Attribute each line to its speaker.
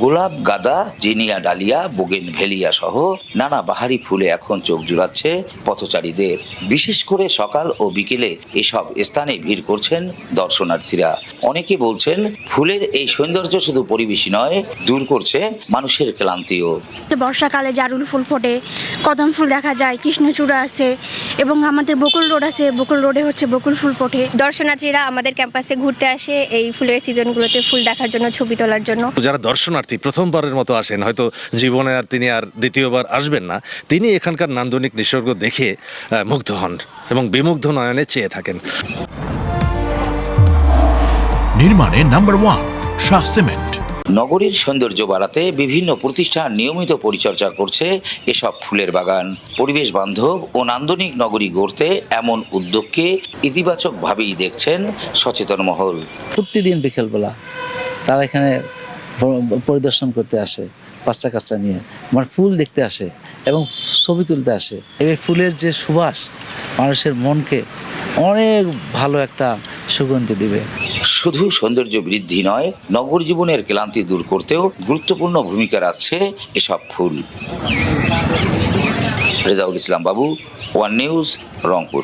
Speaker 1: গোলাপ, গাঁদা, Jinia, dahlia, bougainvillea সহ নানা বাহারি ফুলে এখন চোখ জুড়াচ্ছে পথচারীদের। বিশেষ করে সকাল ও বিকেলে এসব স্থানে ভিড় করছেন দর্শনার্থীরা। অনেকে বলছেন ফুলের এই সৌন্দর্য শুধু পরিবেশই নয়, দূর করছে মানুষের ক্লান্তিও।
Speaker 2: বর্ষাকালে জারুল ফুল ফোটে, কদম ফুল দেখা যায়, কৃষ্ণচূড়া আছে এবং আমাদের বকুল রোড আছে, বকুল রোডে বকুল ফুল ফোটে।
Speaker 3: দর্শনার্থীরা আমাদের ক্যাম্পাসে ঘুরতে আসে এই ফুলের সিজনগুলোতে ফুল দেখার জন্য, ছবি তোলার জন্য।
Speaker 4: যারা দর্শনার্থী প্রথমবারের মতো আসেন, হয়তো জীবনে তিনি আর দ্বিতীয়বার আসবেন না, তিনি এখানকার নান্দনিক নিসর্গ দেখে মুগ্ধ হন এবং বিমুগ্ধ নয়নে চেয়ে থাকেন।
Speaker 5: নির্মাণে নাম্বার 1 শাহ সিমেন্ট।
Speaker 1: নগরীর সৌন্দর্য বাড়াতে বিভিন্ন প্রতিষ্ঠান নিয়মিত পরিচর্যা করছে এসব ফুলের বাগান। পরিবেশ বান্ধব ও নান্দনিক নগরী গড়তে এমন উদ্যোগকে ইতিবাচকভাবেই দেখছেন সচেতন মহল।
Speaker 6: প্রতিদিন বিকেলবেলা তারা এখানে পরিদর্শন করতে আসে, বাচ্চা কাচ্চা নিয়ে আমার ফুল দেখতে আসে এবং ছবি তুলতে আসে। এই ফুলের যে সুবাস মানুষের মনকে অনেক ভালো একটা সুগন্ধি দিবে।
Speaker 1: শুধু সৌন্দর্য বৃদ্ধি নয়, নগর জীবনের ক্লান্তি দূর করতেও গুরুত্বপূর্ণ ভূমিকা রাখছে এসব ফুল। রেজাউল ইসলাম বাবু, ওয়ান নিউজ, রংপুর।